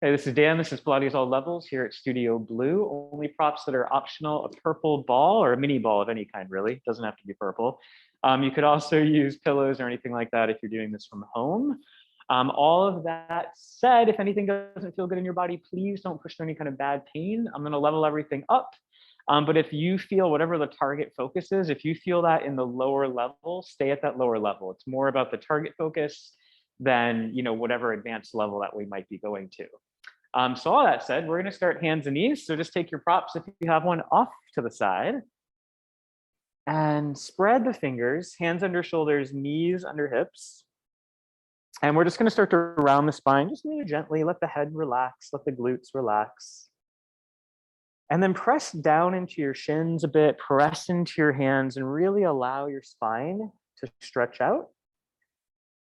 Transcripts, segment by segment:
Hey, this is Dan. This is Pilates All Levels here at Studio Blue. Only props that are optional, a purple ball or a mini ball of any kind, really. Doesn't have to be purple. You could also use pillows or anything like that if you're doing this from home. All of that said, if anything doesn't feel good in your body, please don't push through any kind of bad pain. I'm going to level everything up. But if you feel whatever the target focus is, if you feel that in the lower level, stay at that lower level. It's more about the target focus than whatever advanced level that we might be going to. So all that said, we're going to start hands and knees. So just take your props if you have one off to the side and spread the fingers, hands under shoulders, knees under hips. And we're just going to start to round the spine, just really gently, let the head relax, let the glutes relax. And then press down into your shins a bit, press into your hands and really allow your spine to stretch out.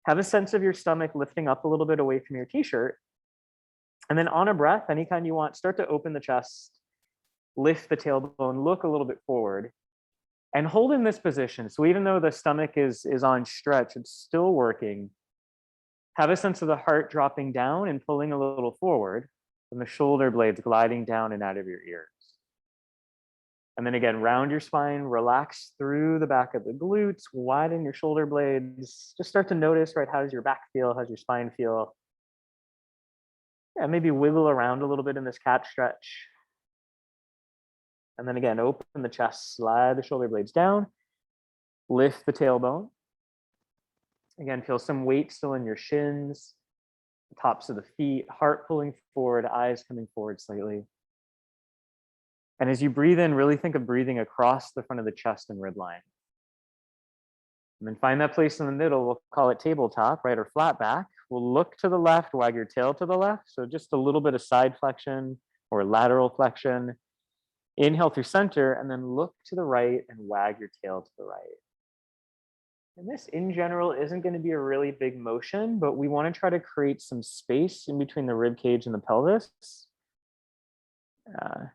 Have a sense of your stomach lifting up a little bit away from your t-shirt. And then on a breath, any kind you want, start to open the chest, lift the tailbone, look a little bit forward, and hold in this position. So even though the stomach is on stretch, it's still working. Have a sense of the heart dropping down and pulling a little forward, and the shoulder blades gliding down and out of your ears. And then again, round your spine, relax through the back of the glutes, widen your shoulder blades. Just start to notice, right, how does your back feel? How's your spine feel? Yeah, maybe wiggle around a little bit in this cat stretch. And then again, open the chest, slide the shoulder blades down, lift the tailbone. Again, feel some weight still in your shins, the tops of the feet, heart pulling forward, eyes coming forward slightly. And as you breathe in, really think of breathing across the front of the chest and rib line. And then find that place in the middle, we'll call it tabletop, right, or flat back. We'll look to the left, wag your tail to the left. So just a little bit of side flexion or lateral flexion. Inhale through center and then look to the right and wag your tail to the right. And this in general isn't going to be a really big motion, but we want to try to create some space in between the rib cage and the pelvis.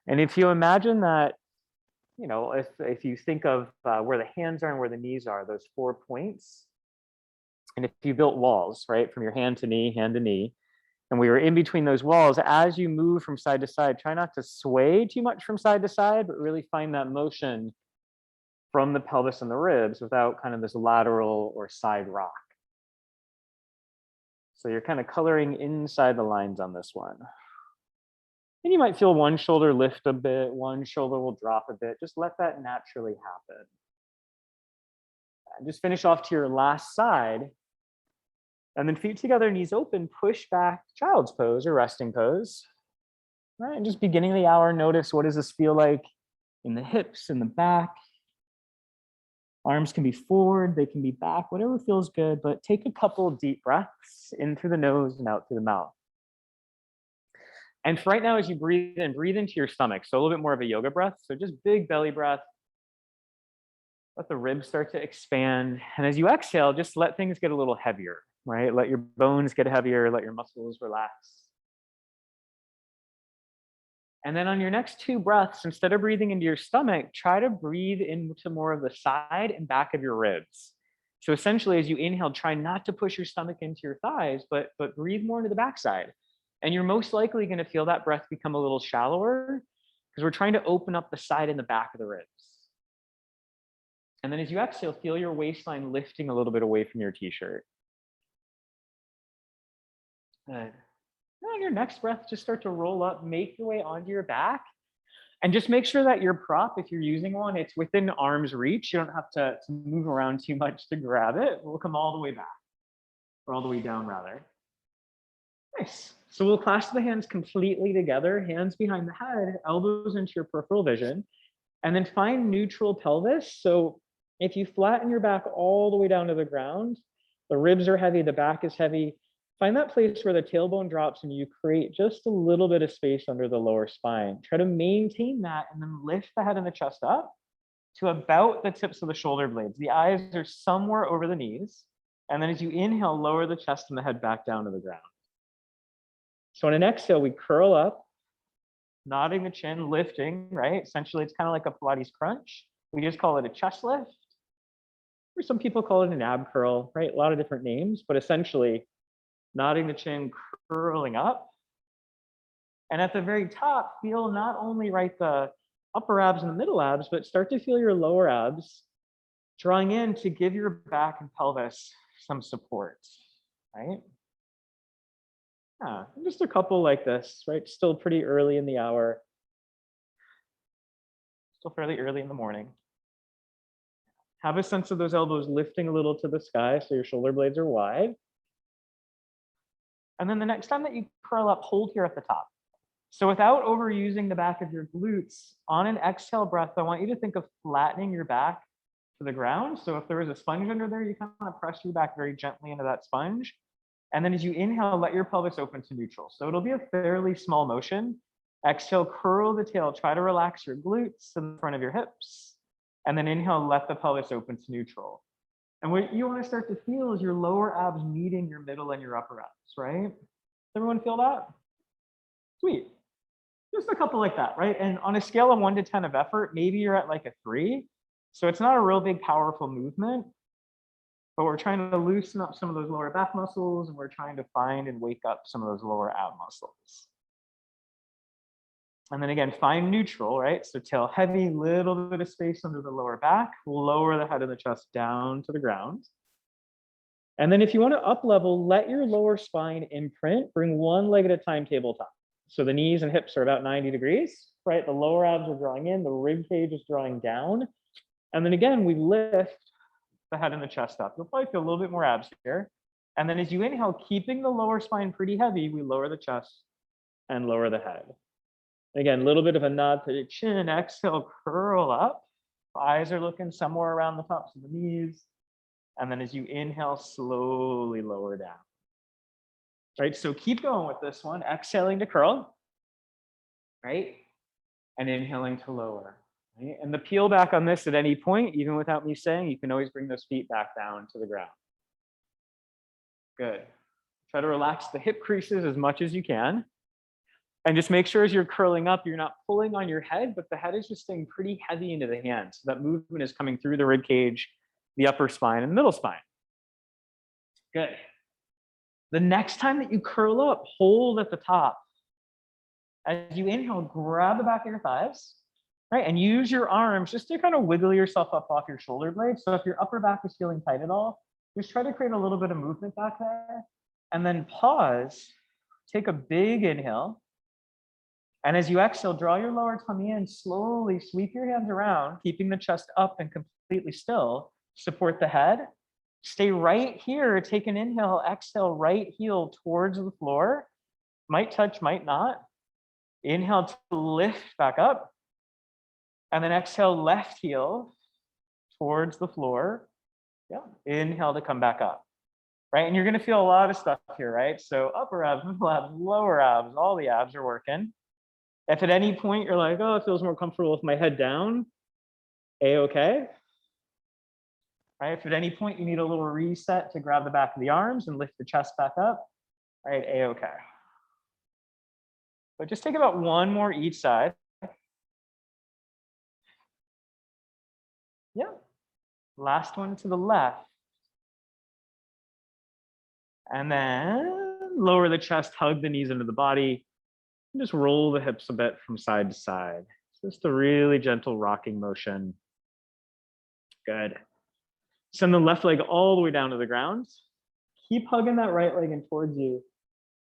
And if you imagine that, if you think of where the hands are and where the knees are, those 4 points, and if you built walls, right, from your hand to knee, and we were in between those walls, as you move from side to side, try not to sway too much from side to side, but really find that motion from the pelvis and the ribs without kind of this lateral or side rock. So you're kind of coloring inside the lines on this one. And you might feel one shoulder lift a bit, one shoulder will drop a bit. Just let that naturally happen. And just finish off to your last side. And then feet together, knees open, push back, child's pose or resting pose. Right, and just beginning the hour, notice what does this feel like in the hips, in the back. Arms can be forward, they can be back, whatever feels good, but take a couple of deep breaths in through the nose and out through the mouth. And for right now, as you breathe in, breathe into your stomach. So a little bit more of a yoga breath. So just big belly breath. Let the ribs start to expand. And as you exhale, just let things get a little heavier, right? Let your bones get heavier, let your muscles relax. And then on your next 2 breaths, instead of breathing into your stomach, try to breathe into more of the side and back of your ribs. So essentially, as you inhale, try not to push your stomach into your thighs, but breathe more into the backside. And you're most likely going to feel that breath become a little shallower because we're trying to open up the side and the back of the ribs. And then as you exhale, feel your waistline lifting a little bit away from your t-shirt. Good. On your next breath, just start to roll up, make your way onto your back. And just make sure that your prop, if you're using one, it's within arm's reach. You don't have to move around too much to grab it. We'll come all the way back, or all the way down rather. Nice. So we'll clasp the hands completely together, hands behind the head, elbows into your peripheral vision, and then find neutral pelvis. So if you flatten your back all the way down to the ground, the ribs are heavy, the back is heavy, find that place where the tailbone drops and you create just a little bit of space under the lower spine. Try to maintain that and then lift the head and the chest up to about the tips of the shoulder blades. The eyes are somewhere over the knees. And then as you inhale, lower the chest and the head back down to the ground. So on an exhale, we curl up, nodding the chin, lifting, right? Essentially, it's kind of like a Pilates crunch. We just call it a chest lift. Or some people call it an ab curl, right? A lot of different names, but essentially, nodding the chin, curling up, And at the very top, feel not only right the upper abs and the middle abs, but start to feel your lower abs drawing in to give your back and pelvis some support, right? Yeah, just a couple like this, right? Still pretty early in the hour, still fairly early in the morning. Have a sense of those elbows lifting a little to the sky so your shoulder blades are wide. And then the next time that you curl up, hold here at the top. So without overusing the back of your glutes, on an exhale breath, I want you to think of flattening your back to the ground. So if there was a sponge under there, you kind of press your back very gently into that sponge. And then as you inhale, let your pelvis open to neutral. So it'll be a fairly small motion. Exhale, curl the tail, try to relax your glutes in front of your hips. And then inhale, let the pelvis open to neutral. And what you want to start to feel is your lower abs meeting your middle and your upper abs, right? Does everyone feel that? Sweet. Just a couple like that, right? And on a scale of 1 to 10 of effort, maybe you're at like a 3. So it's not a real big, powerful movement, but we're trying to loosen up some of those lower back muscles, and we're trying to find and wake up some of those lower ab muscles. And then again, find neutral, right? So tail heavy, little bit of space under the lower back, lower the head and the chest down to the ground. And then if you want to up level, let your lower spine imprint, bring one leg at a time tabletop. So the knees and hips are about 90 degrees, right? The lower abs are drawing in, the rib cage is drawing down. And then again, we lift the head and the chest up. You'll probably feel a little bit more abs here. And then as you inhale, keeping the lower spine pretty heavy, we lower the chest and lower the head. Again, a little bit of a nod to the chin. Exhale, curl up. Eyes are looking somewhere around the tops of the knees. And then as you inhale, slowly lower down. Right, so keep going with this one. Exhaling to curl, right? And inhaling to lower. Right? And the peel back on this at any point, even without me saying, you can always bring those feet back down to the ground. Good. Try to relax the hip creases as much as you can. And just make sure as you're curling up, you're not pulling on your head, but the head is just staying pretty heavy into the hands. So that movement is coming through the rib cage, the upper spine, and the middle spine. Good. The next time that you curl up, hold at the top. As you inhale, grab the back of your thighs, right? And use your arms just to kind of wiggle yourself up off your shoulder blades. So if your upper back is feeling tight at all, just try to create a little bit of movement back there. And then pause, take a big inhale. And as you exhale, draw your lower tummy in, slowly sweep your hands around, keeping the chest up and completely still. Support the head. Stay right here, take an inhale, exhale, right heel towards the floor. Might touch, might not. Inhale to lift back up. And then exhale, left heel towards the floor. Yeah, inhale to come back up. Right, and you're gonna feel a lot of stuff here, right? So upper abs, middle abs, lower abs, all the abs are working. If at any point you're like, oh, it feels more comfortable with my head down, A-okay. Right, if at any point you need a little reset to grab the back of the arms and lift the chest back up, right, A-okay. But just take about one more each side. Yeah, last one to the left. And then lower the chest, hug the knees into the body. And just roll the hips a bit from side to side. Just a really gentle rocking motion. Good. Send the left leg all the way down to the ground. Keep hugging that right leg in towards you.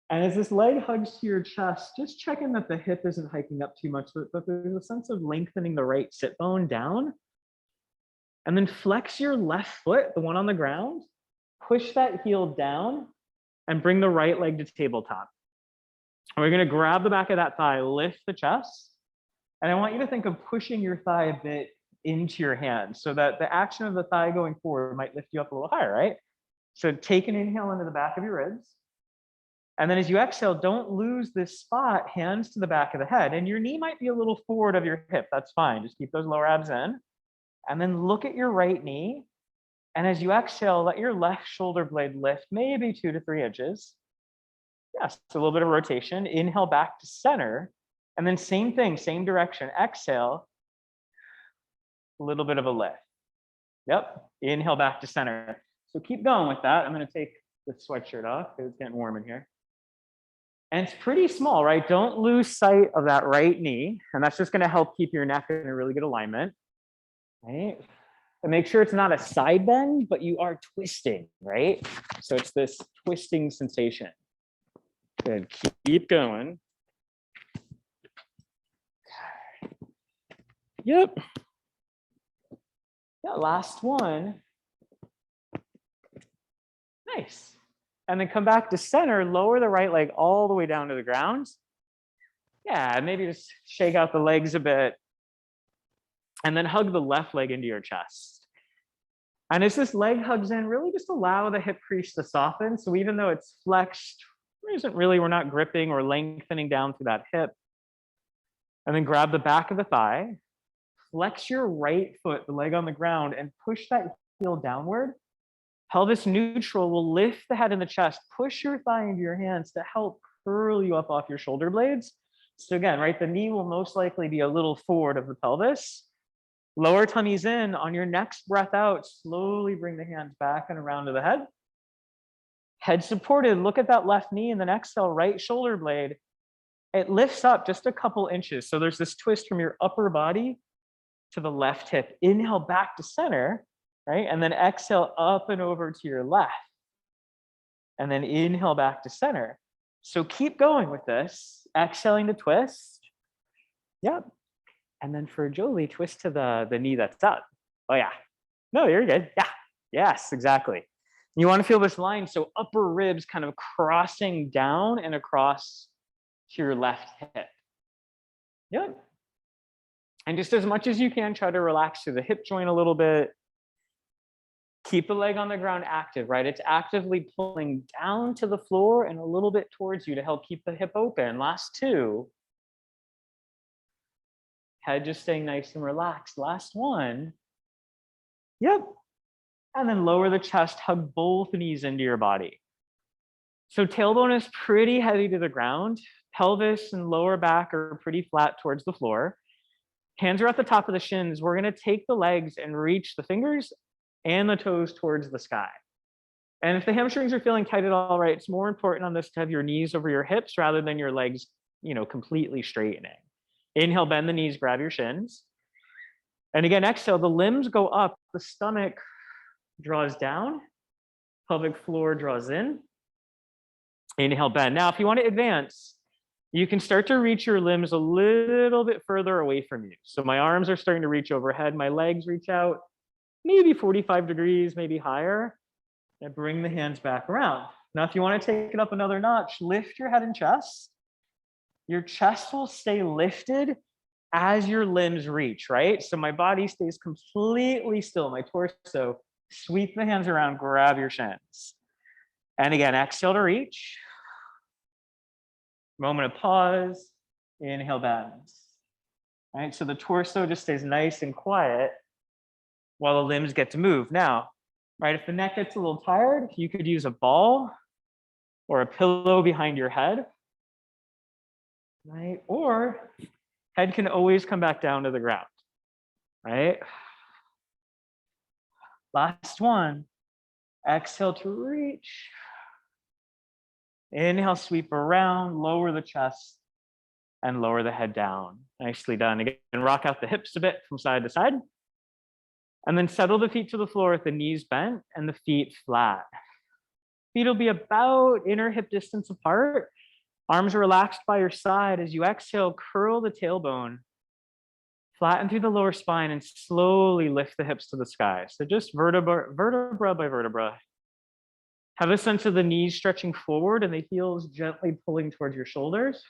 And as this leg hugs to your chest, just checking that the hip isn't hiking up too much, but there's a sense of lengthening the right sit bone down. And then flex your left foot, the one on the ground, push that heel down and bring the right leg to tabletop. And we're gonna grab the back of that thigh, lift the chest. And I want you to think of pushing your thigh a bit into your hand so that the action of the thigh going forward might lift you up a little higher, right? So take an inhale into the back of your ribs. And then as you exhale, don't lose this spot, hands to the back of the head. And your knee might be a little forward of your hip, that's fine. Just keep those lower abs in. And then look at your right knee. And as you exhale, let your left shoulder blade lift maybe 2 to 3 inches. Yes, a little bit of rotation. Inhale back to center. And then same thing, same direction. Exhale, a little bit of a lift. Yep, inhale back to center. So keep going with that. I'm gonna take the sweatshirt off because it's getting warm in here. And it's pretty small, right? Don't lose sight of that right knee. And that's just going to help keep your neck in a really good alignment, right? And make sure it's not a side bend, but you are twisting, right? So it's this twisting sensation. Good, keep going. Yep. Yeah, last one. Nice. And then come back to center, lower the right leg all the way down to the ground. Yeah, maybe just shake out the legs a bit. And then hug the left leg into your chest. And as this leg hugs in, really just allow the hip crease to soften. So even though it's flexed, we're not gripping or lengthening down through that hip. And then grab the back of the thigh, flex your right foot, the leg on the ground, and push that heel downward. Pelvis neutral will lift the head and the chest. Push your thigh into your hands to help curl you up off your shoulder blades. So again, right, the knee will most likely be a little forward of the pelvis. Lower tummies in. On your next breath out, slowly bring the hands back and around to the head. Head supported. Look at that left knee, and then exhale, right shoulder blade. It lifts up just a couple inches. So there's this twist from your upper body to the left hip. Inhale back to center, right? And then exhale up and over to your left. And then inhale back to center. So keep going with this. Exhaling to twist. Yep. And then for Jolie, twist to the knee that's up. Oh yeah. No, you're good. Yeah. Yes, exactly. You want to feel this line. So upper ribs kind of crossing down and across to your left hip. Yep. And just as much as you can, try to relax through the hip joint a little bit. Keep the leg on the ground active, right? It's actively pulling down to the floor and a little bit towards you to help keep the hip open. Last two. Head just staying nice and relaxed. Last one. Yep. And then lower the chest, hug both knees into your body. So tailbone is pretty heavy to the ground. Pelvis and lower back are pretty flat towards the floor. Hands are at the top of the shins. We're going to take the legs and reach the fingers and the toes towards the sky. And if the hamstrings are feeling tight at all, right, it's more important on this to have your knees over your hips rather than your legs, completely straightening. Inhale, bend the knees, grab your shins. And again, exhale, the limbs go up, the stomach draws down, pelvic floor draws in. Inhale, bend. Now, if you want to advance, you can start to reach your limbs a little bit further away from you. So my arms are starting to reach overhead, my legs reach out, maybe 45 degrees, maybe higher, and bring the hands back around. Now, if you want to take it up another notch, lift your head and chest. Your chest will stay lifted as your limbs reach, right? So my body stays completely still, my torso. Sweep the hands around, grab your shins. And again, exhale to reach. Moment of pause. Inhale, bend. All right, so the torso just stays nice and quiet while the limbs get to move. Now, right, if the neck gets a little tired, you could use a ball or a pillow behind your head, right? Or head can always come back down to the ground, right? Last one. Exhale to reach. Inhale, sweep around, lower the chest, and lower the head down. Nicely done. Again, rock out the hips a bit from side to side. And then settle the feet to the floor with the knees bent and the feet flat. Feet will be about inner hip distance apart. Arms relaxed by your side. As you exhale, curl the tailbone. Flatten through the lower spine and slowly lift the hips to the sky. So just vertebra by vertebra. Have a sense of the knees stretching forward and the heels gently pulling towards your shoulders.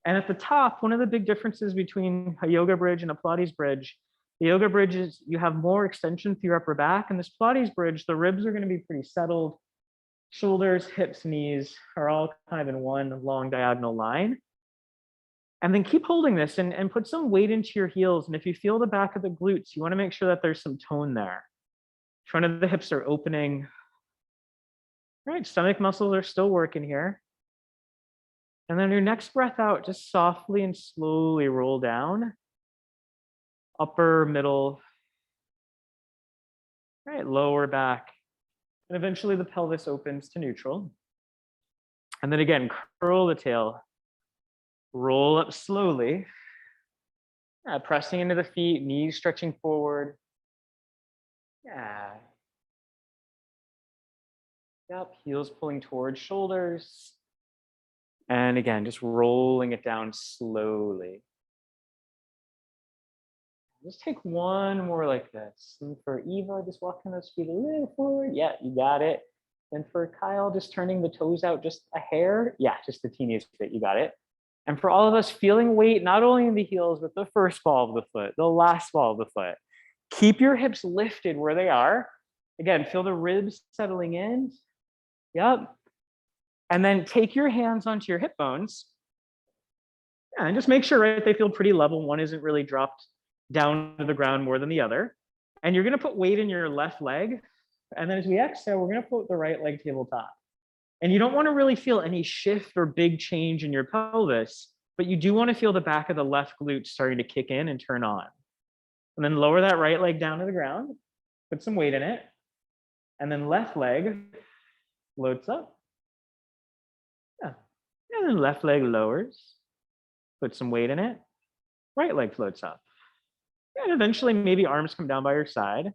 And at the top, one of the big differences between a yoga bridge and a Pilates bridge, the yoga bridge is you have more extension through your upper back. And this Pilates bridge, the ribs are going to be pretty settled. Shoulders, hips, knees are all kind of in one long diagonal line. And then keep holding this and put some weight into your heels. And if you feel the back of the glutes, you want to make sure that there's some tone there. Front of the hips are opening. All right, stomach muscles are still working here. And then your next breath out, just softly and slowly roll down. Upper, middle, right, lower back. And eventually the pelvis opens to neutral. And then again, curl the tail, roll up slowly, pressing into the feet, knees stretching forward. Yeah. Yep, heels pulling towards shoulders. And again, just rolling it down slowly. Just take one more like this. And for Eva, just walking those feet a little forward. Yeah, you got it. And for Kyle, just turning the toes out just a hair. Yeah, just the teeniest bit, you got it. And for all of us, feeling weight, not only in the heels, but the first ball of the foot, the last ball of the foot. Keep your hips lifted where they are. Again, feel the ribs settling in. Yep. And then take your hands onto your hip bones. Yeah, and just make sure, right, they feel pretty level. One isn't really dropped down to the ground more than the other. And you're going to put weight in your left leg. And then as we exhale, we're going to float the right leg tabletop. And you don't want to really feel any shift or big change in your pelvis, but you do want to feel the back of the left glute starting to kick in and turn on. And then lower that right leg down to the ground, put some weight in it. And then left leg floats up. Yeah. And then left leg lowers, put some weight in it. Right leg floats up. And eventually maybe arms come down by your side.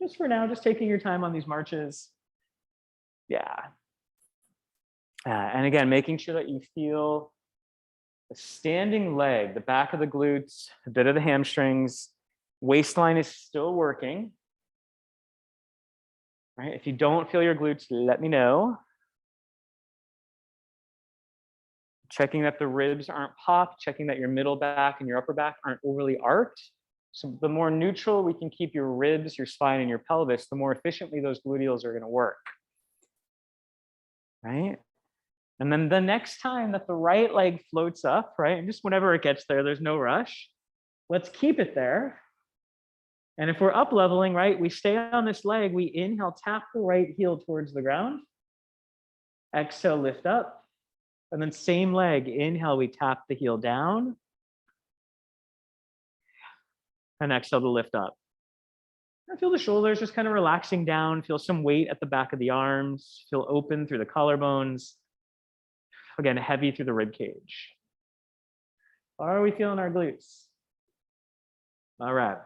Just for now, just taking your time on these marches. Yeah. And again, making sure that you feel the standing leg, the back of the glutes, a bit of the hamstrings, waistline is still working. Right? If you don't feel your glutes, let me know. Checking that the ribs aren't popped, checking that your middle back and your upper back aren't overly arched. So the more neutral we can keep your ribs, your spine, and your pelvis, the more efficiently those gluteals are going to work. Right? And then the next time that the right leg floats up, right, and just whenever it gets there, there's no rush. Let's keep it there. And if we're up leveling, right, we stay on this leg, we inhale, tap the right heel towards the ground. Exhale, lift up. And then same leg, inhale, we tap the heel down. And exhale to lift up. And feel the shoulders just kind of relaxing down. Feel some weight at the back of the arms. Feel open through the collarbones. Again, heavy through the rib cage. How are we feeling our glutes? All right.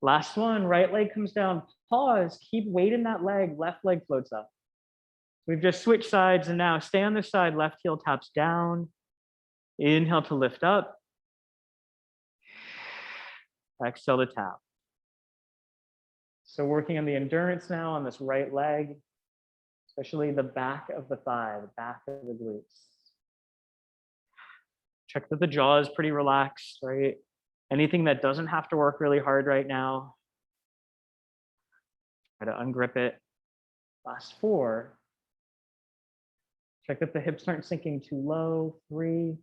Last one, right leg comes down, pause, keep weight in that leg, left leg floats up. We've just switched sides and now stay on this side, left heel taps down. Inhale to lift up. Exhale to tap. So working on the endurance now on this right leg, especially the back of the thigh, the back of the glutes. Check that the jaw is pretty relaxed, right? Anything that doesn't have to work really hard right now, try to ungrip it. Last 4. Check that the hips aren't sinking too low. 3.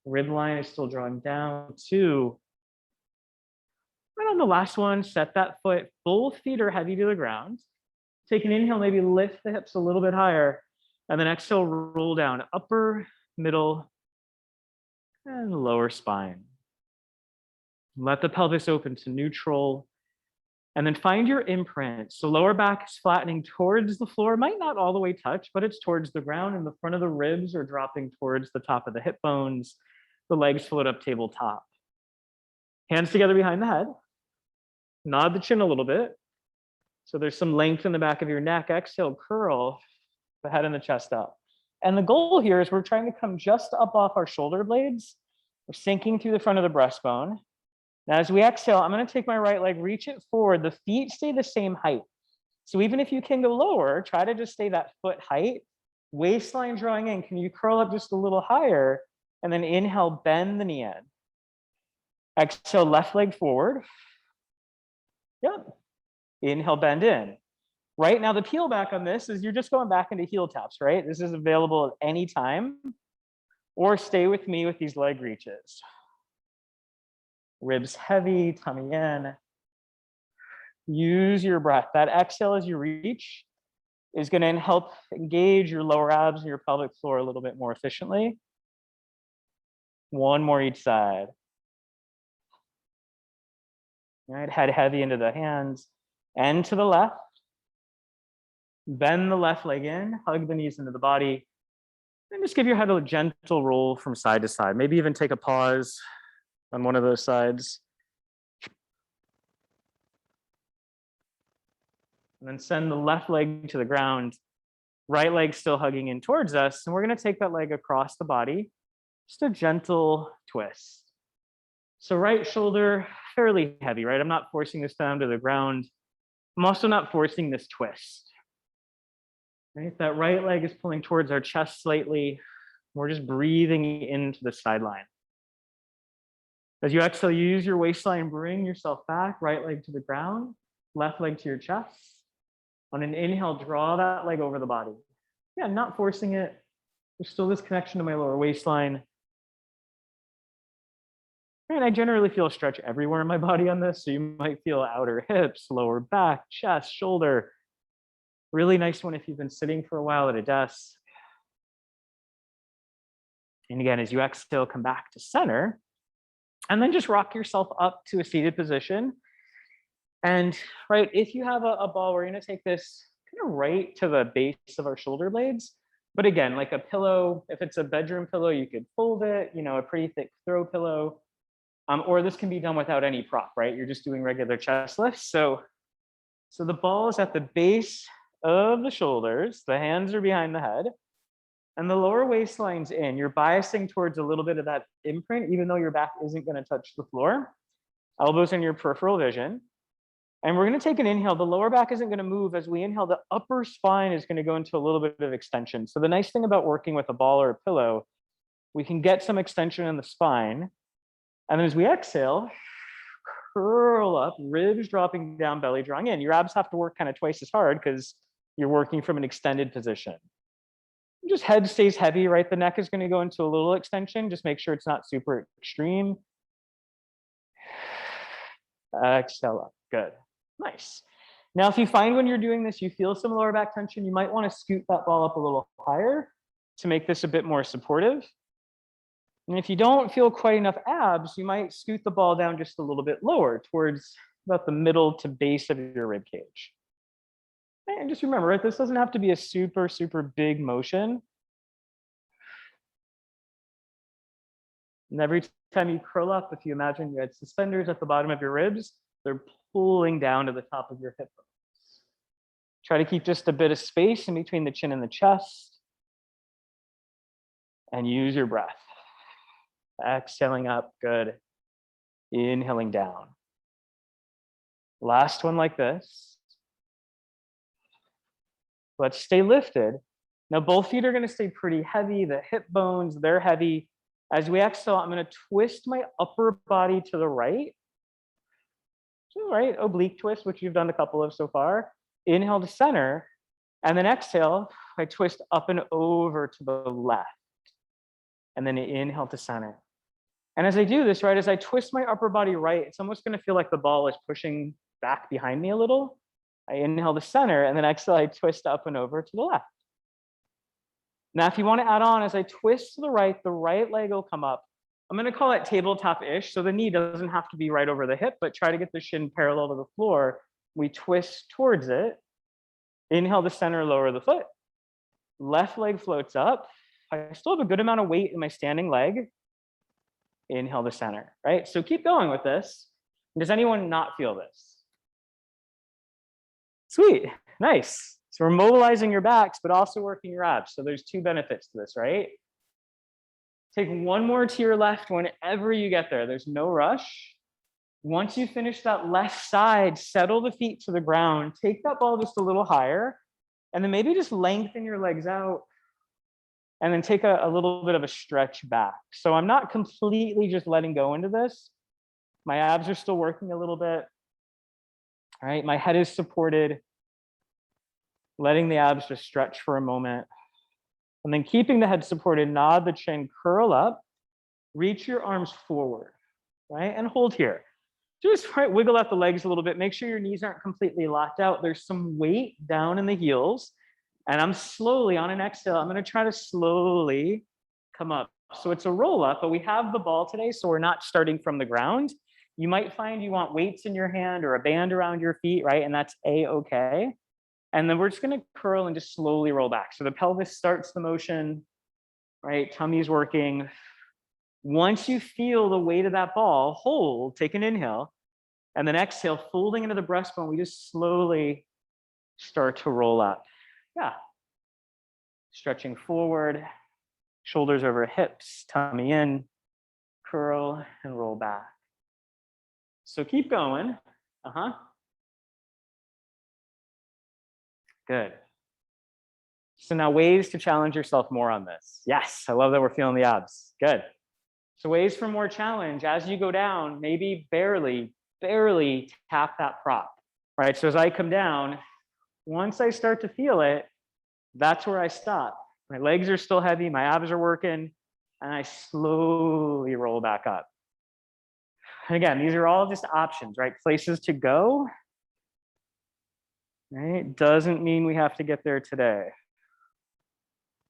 Rib line is still drawing down. 2. Right on the last one, set that foot. Both feet are heavy to the ground. Take an inhale, maybe lift the hips a little bit higher. And then exhale, roll down. Upper, middle, and lower spine. Let the pelvis open to neutral. And then find your imprint. So lower back is flattening towards the floor. Might not all the way touch, but it's towards the ground, and the front of the ribs are dropping towards the top of the hip bones. The legs float up tabletop. Hands together behind the head. Nod the chin a little bit. So there's some length in the back of your neck. Exhale, curl the head and the chest up. And the goal here is we're trying to come just up off our shoulder blades. We're sinking through the front of the breastbone. Now, as we exhale, I'm going to take my right leg, reach it forward. The feet stay the same height. So even if you can go lower, try to just stay that foot height. Waistline drawing in. Can you curl up just a little higher? And then inhale, bend the knee in. Exhale, left leg forward. Yep. Inhale, bend in. Right now, the peel back on this is you're just going back into heel taps, right? This is available at any time. Or stay with me with these leg reaches. Ribs heavy, tummy in. Use your breath. That exhale as you reach is going to help engage your lower abs and your pelvic floor a little bit more efficiently. One more each side. All right, head heavy into the hands and to the left. Bend the left leg in, hug the knees into the body, and just give your head a gentle roll from side to side. Maybe even take a pause on one of those sides. And then send the left leg to the ground, right leg still hugging in towards us. And we're going to take that leg across the body, just a gentle twist. So right shoulder, fairly heavy, right? I'm not forcing this down to the ground. I'm also not forcing this twist. Right? That right leg is pulling towards our chest slightly. We're just breathing into the sideline. As you exhale, use your waistline, bring yourself back, right leg to the ground, left leg to your chest. On an inhale, draw that leg over the body. Yeah, not forcing it. There's still this connection to my lower waistline. And I generally feel a stretch everywhere in my body on this. So you might feel outer hips, lower back, chest, shoulder. Really nice one if you've been sitting for a while at a desk. And again, as you exhale, come back to center. And then just rock yourself up to a seated position. And right, if you have a ball, we're going to take this kind of right to the base of our shoulder blades. But again, like a pillow, if it's a bedroom pillow, you could fold it, a pretty thick throw pillow. Or this can be done without any prop, right? You're just doing regular chest lifts. So the ball is at the base of the shoulders. The hands are behind the head. And the lower waistline's in. You're biasing towards a little bit of that imprint, even though your back isn't going to touch the floor. Elbows in your peripheral vision. And we're going to take an inhale. The lower back isn't going to move. As we inhale, the upper spine is going to go into a little bit of extension. So the nice thing about working with a ball or a pillow, we can get some extension in the spine. And then as we exhale, curl up, ribs dropping down, belly drawing in. Your abs have to work kind of twice as hard because you're working from an extended position. Just head stays heavy, right? The neck is going to go into a little extension. Just make sure it's not super extreme. Exhale up. Good. Nice. Now, if you find when you're doing this, you feel some lower back tension, you might want to scoot that ball up a little higher to make this a bit more supportive. And if you don't feel quite enough abs, you might scoot the ball down just a little bit lower towards about the middle to base of your rib cage. And just remember, right, this doesn't have to be a super, super big motion. And every time you curl up, if you imagine you had suspenders at the bottom of your ribs, they're pulling down to the top of your hip bones. Try to keep just a bit of space in between the chin and the chest. And use your breath. Exhaling up, good. Inhaling down. Last one like this. Let's stay lifted. Now both feet are going to stay pretty heavy. The hip bones, they're heavy. As we exhale, I'm going to twist my upper body to the right. So, right, oblique twist, which you've done a couple of so far. Inhale to center. And then exhale, I twist up and over to the left. And then inhale to center. And as I do this, right, as I twist my upper body right, it's almost going to feel like the ball is pushing back behind me a little. I inhale to center, and then exhale, I twist up and over to the left. Now, if you want to add on, as I twist to the right leg will come up. I'm going to call it tabletop-ish, so the knee doesn't have to be right over the hip, but try to get the shin parallel to the floor. We twist towards it. Inhale to center, lower the foot. Left leg floats up. I still have a good amount of weight in my standing leg. Inhale to center, right? So keep going with this. Does anyone not feel this? Sweet, nice. So we're mobilizing your backs, but also working your abs. So there's two benefits to this, right? Take one more to your left whenever you get there. There's no rush. Once you finish that left side, settle the feet to the ground. Take that ball just a little higher, and then maybe just lengthen your legs out, and then take a little bit of a stretch back. So I'm not completely just letting go into this. My abs are still working a little bit. All right, my head is supported. Letting the abs just stretch for a moment. And then keeping the head supported, nod the chin, curl up, reach your arms forward, right? And hold here. Just right, wiggle out the legs a little bit. Make sure your knees aren't completely locked out. There's some weight down in the heels. And I'm slowly, on an exhale, I'm going to try to slowly come up. So it's a roll up, but we have the ball today, so we're not starting from the ground. You might find you want weights in your hand or a band around your feet, right? And that's A-okay. And then we're just gonna curl and just slowly roll back. So the pelvis starts the motion, right? Tummy's working. Once you feel the weight of that ball, hold, take an inhale, and then exhale, folding into the breastbone, we just slowly start to roll up. Yeah. Stretching forward, shoulders over hips, tummy in, curl and roll back. So keep going. Good. So now ways to challenge yourself more on this. Yes, I love that we're feeling the abs. Good. So ways for more challenge as you go down, maybe barely tap that prop, right? So as I come down, once I start to feel it, that's where I stop. My legs are still heavy, my abs are working, and I slowly roll back up. And again, these are all just options, right? Places to go, right? Doesn't mean we have to get there today,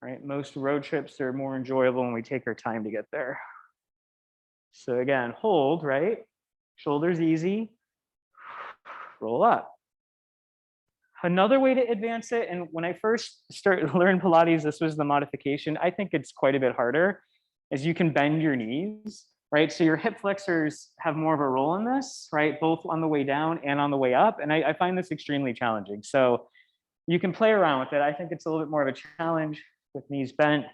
right? Most road trips are more enjoyable when we take our time to get there. So again, hold, right? Shoulders easy, roll up. Another way to advance it, and when I first started learning Pilates, this was the modification. I think it's quite a bit harder, is you can bend your knees, right? So your hip flexors have more of a role in this, right? Both on the way down and on the way up. And I find this extremely challenging. So you can play around with it. I think it's a little bit more of a challenge with knees bent.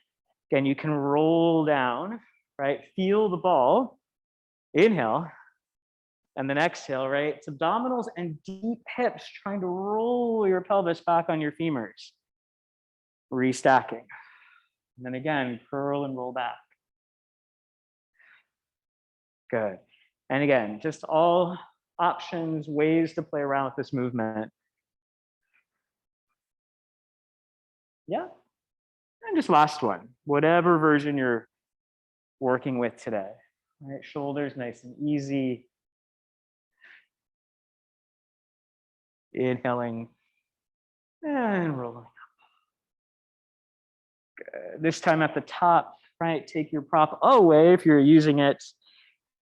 Again, you can roll down, right? Feel the ball, inhale, and then exhale, right? It's abdominals and deep hips, trying to roll your pelvis back on your femurs. Restacking. And then again, curl and roll back. Good. And again, just all options, ways to play around with this movement. Yeah. And just last one, whatever version you're working with today. Right? Shoulders nice and easy. Inhaling and rolling up. Good. This time at the top, right? Take your prop away if you're using it.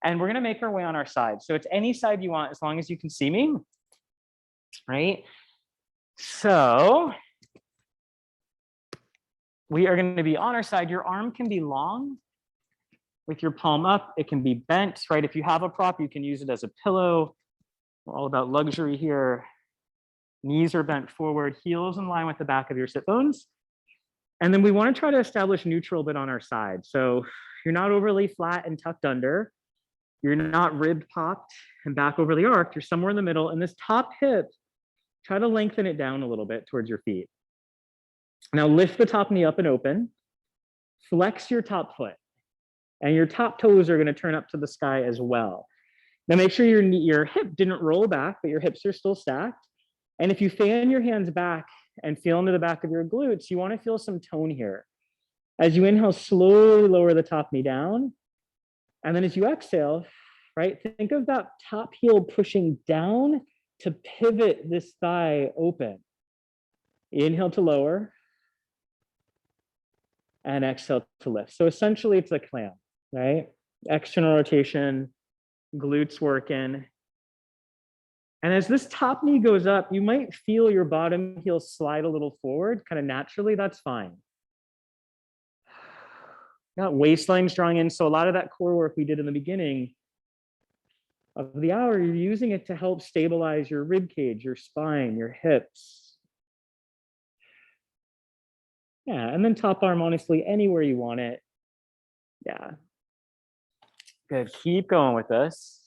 And we're gonna make our way on our side. So it's any side you want, as long as you can see me, right? So we are gonna be on our side. Your arm can be long with your palm up. It can be bent, right? If you have a prop, you can use it as a pillow. We're all about luxury here. Knees are bent forward, heels in line with the back of your sit bones. And then we wanna try to establish neutral bit on our side. So you're not overly flat and tucked under. You're not rib popped and back overly arched. You're somewhere in the middle. And this top hip, try to lengthen it down a little bit towards your feet. Now lift the top knee up and open. Flex your top foot. And your top toes are gonna turn up to the sky as well. Now make sure your hip didn't roll back, but your hips are still stacked. And if you fan your hands back and feel into the back of your glutes, you wanna feel some tone here. As you inhale, slowly lower the top knee down. And then as you exhale, right, think of that top heel pushing down to pivot this thigh open. Inhale to lower and exhale to lift. So essentially it's a clam, right? External rotation, glutes working. And as this top knee goes up, you might feel your bottom heel slide a little forward, kind of naturally, that's fine. Got waistline strong in. So a lot of that core work we did in the beginning of the hour, you're using it to help stabilize your rib cage, your spine, your hips. Yeah, and then top arm, honestly, anywhere you want it. Yeah. Good, keep going with this.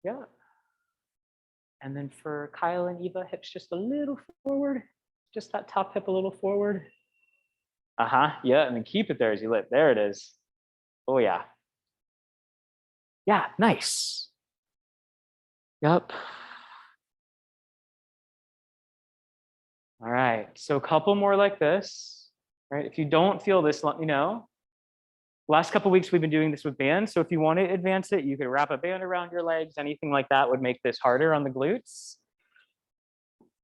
Yeah. And then for Kyle and Eva, hips just a little forward, just that top hip a little forward. Yeah, and then keep it there as you lift. There it is. Oh yeah. Yeah, nice. Yep. All right, so a couple more like this, right? If you don't feel this, let me know. Last couple weeks we've been doing this with bands, so if you want to advance it, you could wrap a band around your legs. Anything like that would make this harder on the glutes.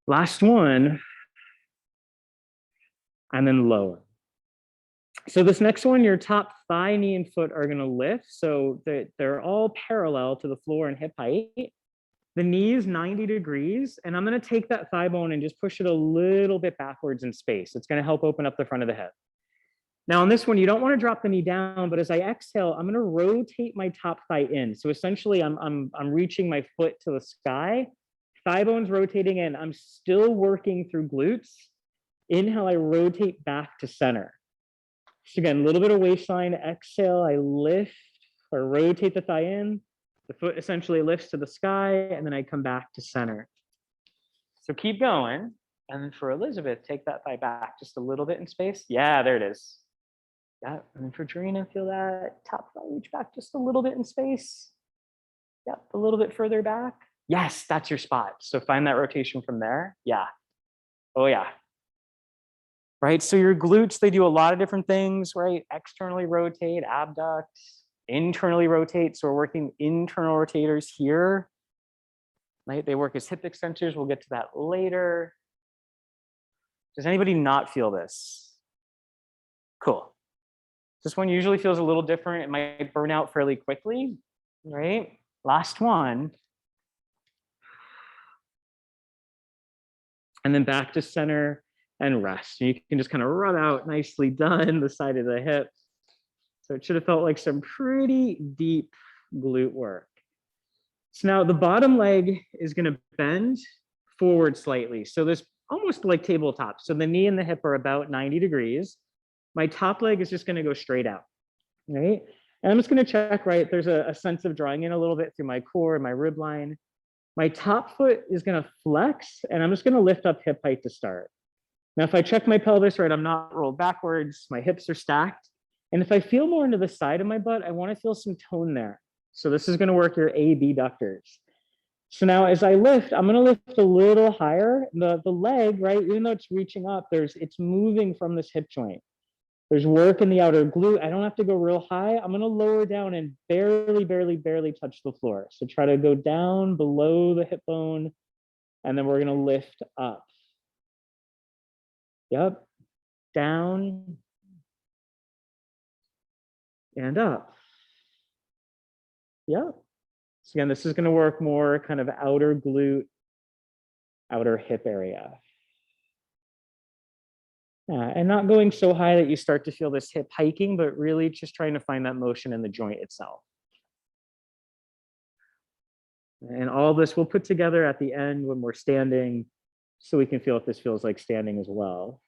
Last one, and then lower. So this next one, your top thigh, knee, and foot are gonna lift, so they're all parallel to the floor and hip height. The knee is 90 degrees, and I'm going to take that thigh bone and just push it a little bit backwards in space. It's going to help open up the front of the hip. Now on this one, you don't want to drop the knee down, but as I exhale, I'm going to rotate my top thigh in. So essentially I'm reaching my foot to the sky, thigh bone's rotating in. I'm still working through glutes. Inhale, I rotate back to center. So again, a little bit of waistline. Exhale, I lift or rotate the thigh in. The foot essentially lifts to the sky, and then I come back to center. So keep going. And then for Elizabeth, take that thigh back just a little bit in space. Yeah, there it is. Yeah, and then for Drina, feel that top thigh reach back just a little bit in space. Yep, a little bit further back. Yes, that's your spot. So find that rotation from there. Yeah. Oh yeah. Right, so your glutes, they do a lot of different things, right? Externally rotate, abduct, internally rotate. So we're working internal rotators here. Right, they work as hip extensors. We'll get to that later. Does anybody not feel this? Cool. This one usually feels a little different. It might burn out fairly quickly, right? Last one. And then back to center and rest. You can just kind of rub out, nicely done, the side of the hip. So it should have felt like some pretty deep glute work. So now the bottom leg is going to bend forward slightly. So this almost like tabletop. So the knee and the hip are about 90 degrees. My top leg is just going to go straight out, right? And I'm just going to check, right? There's a sense of drawing in a little bit through my core and my rib line. My top foot is going to flex, and I'm just going to lift up hip height to start. Now, if I check my pelvis, right, I'm not rolled backwards. My hips are stacked. And if I feel more into the side of my butt, I want to feel some tone there. So this is going to work your abductors. So now as I lift, I'm going to lift a little higher. The leg, right, even though it's reaching up, it's moving from this hip joint. There's work in the outer glute. I don't have to go real high. I'm going to lower down and barely, barely, barely touch the floor. So try to go down below the hip bone, and then we're going to lift up. Yep. Down and up. Yep. So again, this is going to work more kind of outer glute, outer hip area. And not going so high that you start to feel this hip hiking, but really just trying to find that motion in the joint itself. And all this we'll put together at the end when we're standing, so we can feel if this feels like standing as well.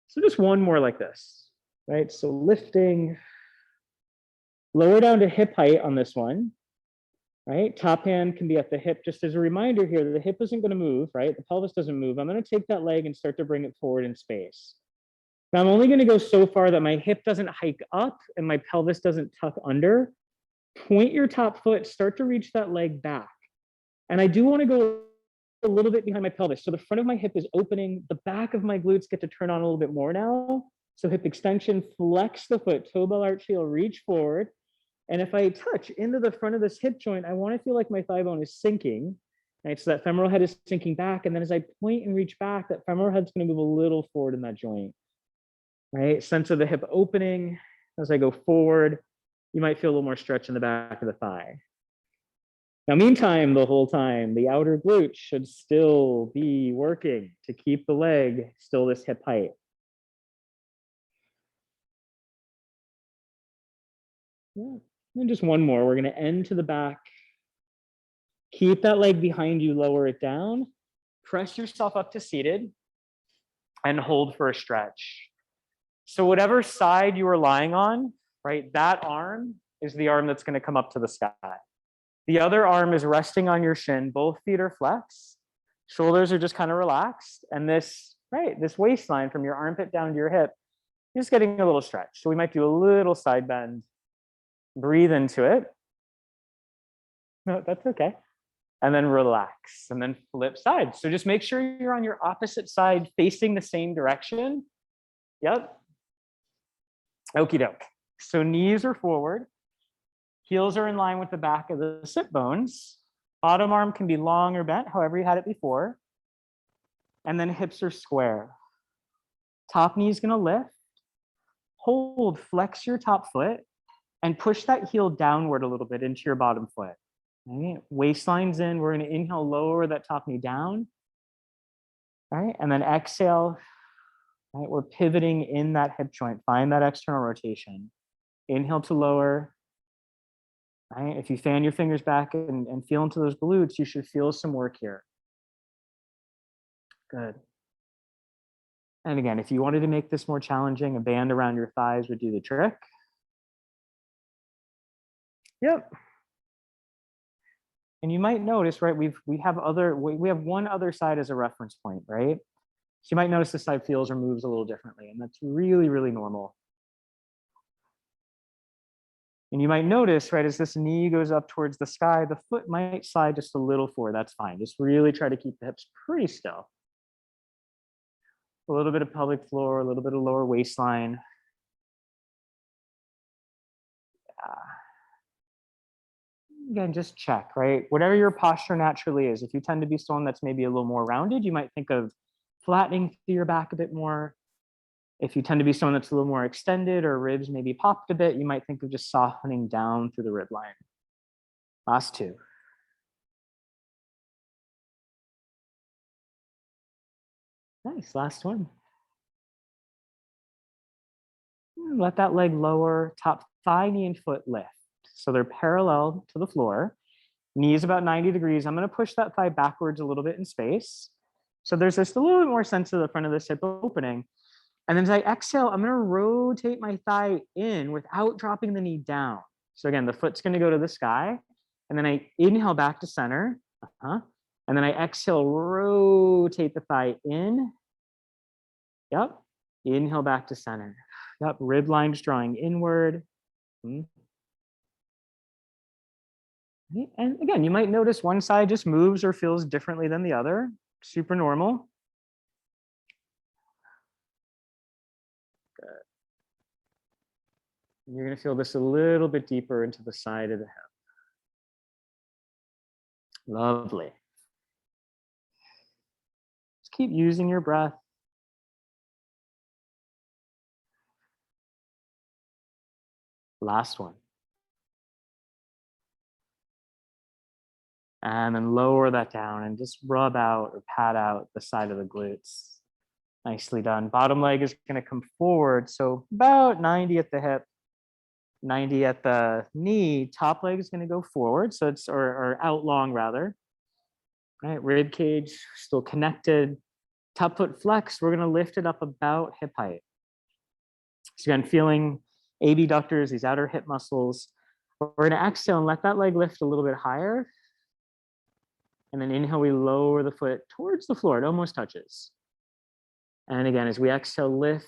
So just one more like this, right? So lifting, lower down to hip height on this one, right? Top hand can be at the hip. Just as a reminder here, the hip isn't going to move, right? The pelvis doesn't move. I'm going to take that leg and start to bring it forward in space. Now I'm only going to go so far that my hip doesn't hike up and my pelvis doesn't tuck under. Point your top foot, start to reach that leg back. And I do want to go a little bit behind my pelvis. So the front of my hip is opening. The back of my glutes get to turn on a little bit more now. So hip extension, flex the foot, toe ball arch heel, reach forward. And if I touch into the front of this hip joint, I want to feel like my thigh bone is sinking, right? So that femoral head is sinking back. And then as I point and reach back, that femoral head's going to move a little forward in that joint, right? Sense of the hip opening. As I go forward, you might feel a little more stretch in the back of the thigh. Now, meantime, the whole time, the outer glute should still be working to keep the leg still this hip height. Yeah. And just one more. We're going to end to the back. Keep that leg behind you, lower it down. Press yourself up to seated and hold for a stretch. So whatever side you are lying on, right, that arm is the arm that's going to come up to the sky. The other arm is resting on your shin. Both feet are flexed. Shoulders are just kind of relaxed. And this, right, this waistline from your armpit down to your hip is getting a little stretch. So we might do a little side bend. Breathe into it. No, that's okay. And then relax and then flip sides. So just make sure you're on your opposite side facing the same direction. Yep. Okie doke. So knees are forward. Heels are in line with the back of the sit bones. Bottom arm can be long or bent, however you had it before. And then hips are square. Top knee is going to lift. Hold, flex your top foot, and push that heel downward a little bit into your bottom foot. Right? Waistline's in. We're going to inhale, lower that top knee down. Right? And then exhale. Right? We're pivoting in that hip joint. Find that external rotation. Inhale to lower. Right? If you fan your fingers back and feel into those glutes, you should feel some work here. Good. And again, if you wanted to make this more challenging, a band around your thighs would do the trick. Yep. And you might notice, right, we have one other side as a reference point, right? So you might notice this side feels or moves a little differently, and that's really, really normal. And you might notice, right, as this knee goes up towards the sky, the foot might slide just a little forward. That's fine. Just really try to keep the hips pretty still. A little bit of pelvic floor, a little bit of lower waistline. Again, just check, right? Whatever your posture naturally is. If you tend to be someone that's maybe a little more rounded, you might think of flattening your back a bit more. If you tend to be someone that's a little more extended or ribs maybe popped a bit, you might think of just softening down through the rib line. Last two. Nice, last one. Let that leg lower, top thigh, knee, and foot lift. So they're parallel to the floor. Knee is about 90 degrees. I'm going to push that thigh backwards a little bit in space. So there's just a little bit more sense of the front of this hip opening. And then as I exhale, I'm going to rotate my thigh in without dropping the knee down. So again, the foot's going to go to the sky. And then I inhale back to center. And then I exhale, rotate the thigh in. Yep. Inhale back to center. Yep. Rib lines drawing inward. And again, you might notice one side just moves or feels differently than the other. Super normal. Good. And you're going to feel this a little bit deeper into the side of the hip. Lovely. Just keep using your breath. Last one. And then lower that down and just rub out or pat out the side of the glutes. Nicely done. Bottom leg is going to come forward. So about 90 at the hip, 90 at the knee. Top leg is going to go forward. So it's, or out long rather. Right, rib cage still connected. Top foot flex, we're going to lift it up about hip height. So again, feeling abductors, these outer hip muscles. We're going to exhale and let that leg lift a little bit higher. And then inhale, we lower the foot towards the floor. It almost touches. And again, as we exhale, lift,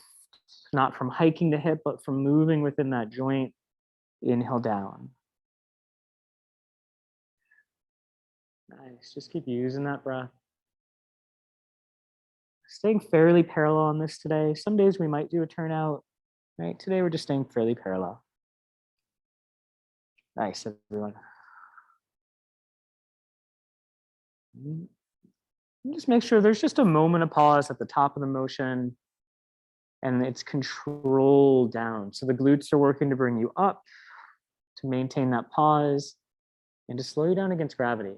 not from hiking the hip, but from moving within that joint. Inhale down. Nice. Just keep using that breath. Staying fairly parallel on this today. Some days we might do a turnout. Right? Today we're just staying fairly parallel. Nice, everyone. Just make sure there's just a moment of pause at the top of the motion and it's controlled down. So the glutes are working to bring you up, to maintain that pause and to slow you down against gravity.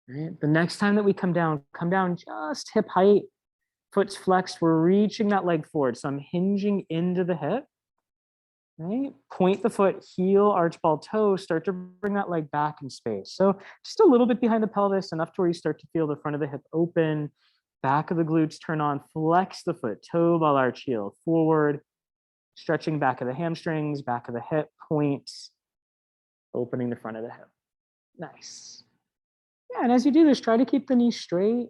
Right? The next time that we come down just hip height, foot's flexed, we're reaching that leg forward. So I'm hinging into the hip. Right? Point the foot, heel, arch ball, toe, start to bring that leg back in space. So just a little bit behind the pelvis, enough to where you start to feel the front of the hip open, back of the glutes turn on, flex the foot, toe, ball, arch, heel, forward, stretching back of the hamstrings, back of the hip, point, opening the front of the hip. Nice. Yeah, and as you do this, try to keep the knee straight,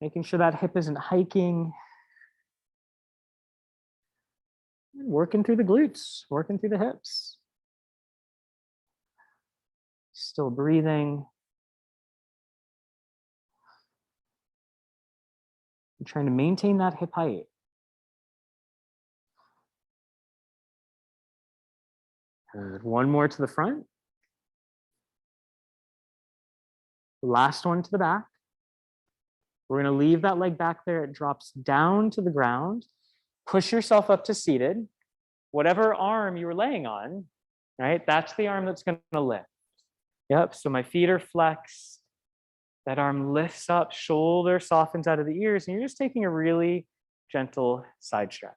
making sure that hip isn't hiking. Working through the glutes, working through the hips. Still breathing. I'm trying to maintain that hip height. Good. One more to the front. Last one to the back. We're going to leave that leg back there. It drops down to the ground. Push yourself up to seated. Whatever arm you were laying on, right? That's the arm that's gonna lift. Yep, so my feet are flexed. That arm lifts up, shoulder softens out of the ears, and you're just taking a really gentle side stretch.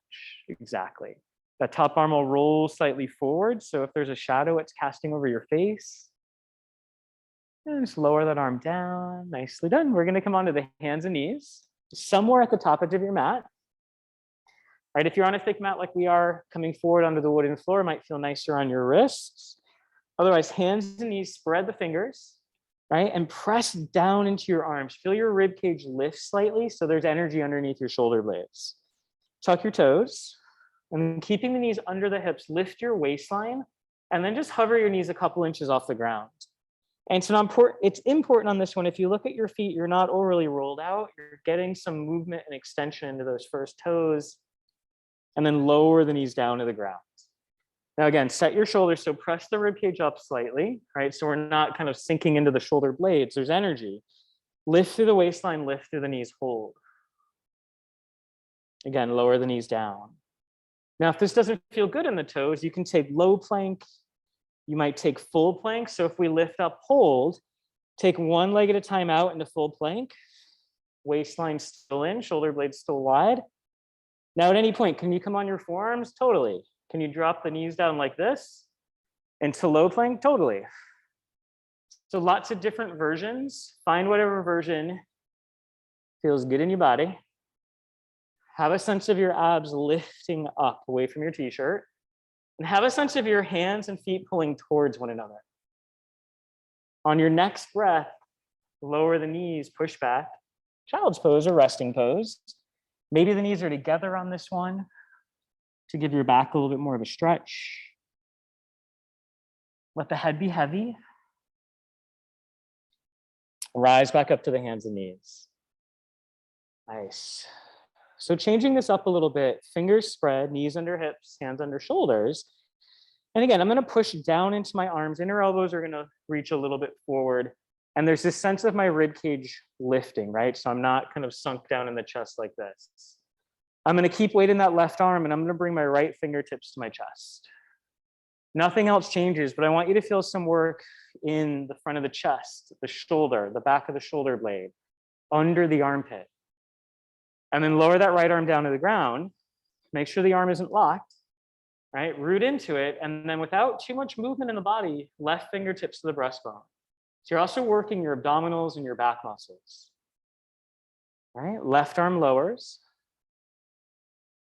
Exactly. That top arm will roll slightly forward. So if there's a shadow, it's casting over your face. And just lower that arm down. Nicely done. We're going to come onto the hands and knees, somewhere at the top edge of your mat. Right, if you're on a thick mat like we are, coming forward onto the wooden floor, it might feel nicer on your wrists. Otherwise, hands and knees, spread the fingers, right? And press down into your arms. Feel your rib cage lift slightly so there's energy underneath your shoulder blades. Tuck your toes, and keeping the knees under the hips, lift your waistline, and then just hover your knees a couple inches off the ground. And so it's important on this one, if you look at your feet, you're not overly rolled out, you're getting some movement and extension into those first toes, and then lower the knees down to the ground. Now again, set your shoulders, so press the rib cage up slightly, right? So we're not kind of sinking into the shoulder blades, there's energy. Lift through the waistline, lift through the knees, hold. Again, lower the knees down. Now, if this doesn't feel good in the toes, you can take low plank, you might take full plank. So if we lift up, hold, take one leg at a time out into full plank, waistline still in, shoulder blades still wide. Now at any point, can you come on your forearms? Totally. Can you drop the knees down like this into low plank? Totally. So lots of different versions. Find whatever version feels good in your body. Have a sense of your abs lifting up away from your t-shirt. And have a sense of your hands and feet pulling towards one another. On your next breath, lower the knees, push back. Child's pose or resting pose. Maybe the knees are together on this one to give your back a little bit more of a stretch. Let the head be heavy. Rise back up to the hands and knees. Nice. So changing this up a little bit, fingers spread, knees under hips, hands under shoulders. And again, I'm going to push down into my arms. Inner elbows are going to reach a little bit forward. And there's this sense of my rib cage lifting, right? So I'm not kind of sunk down in the chest like this. I'm going to keep weight in that left arm, and I'm going to bring my right fingertips to my chest. Nothing else changes, but I want you to feel some work in the front of the chest, the shoulder, the back of the shoulder blade, under the armpit. And then lower that right arm down to the ground. Make sure the arm isn't locked, right? Root into it. And then without too much movement in the body, left fingertips to the breastbone. So you're also working your abdominals and your back muscles, right? Left arm lowers.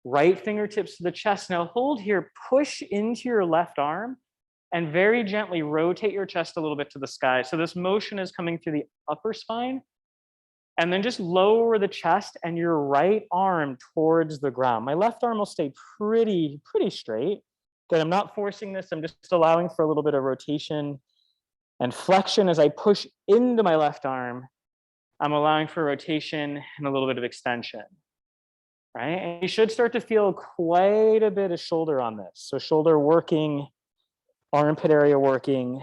Right fingertips to the chest. Now hold here, push into your left arm and very gently rotate your chest a little bit to the sky. So this motion is coming through the upper spine. And then just lower the chest and your right arm towards the ground. My left arm will stay pretty straight. Good, I'm not forcing this. I'm just allowing for a little bit of rotation and flexion as I push into my left arm. I'm allowing for rotation and a little bit of extension, right? And you should start to feel quite a bit of shoulder on this. So shoulder working, armpit area working.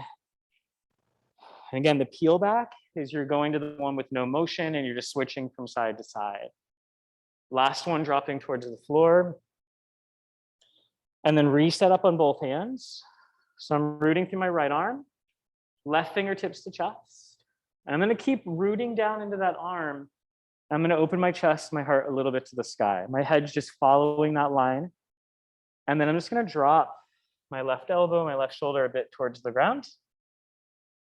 And again, the peel back is you're going to the one with no motion and you're just switching from side to side. Last one, dropping towards the floor. And then reset up on both hands. So I'm rooting through my right arm, left fingertips to chest. And I'm going to keep rooting down into that arm. I'm going to open my chest, my heart a little bit to the sky. My head's just following that line. And then I'm just going to drop my left elbow, my left shoulder a bit towards the ground.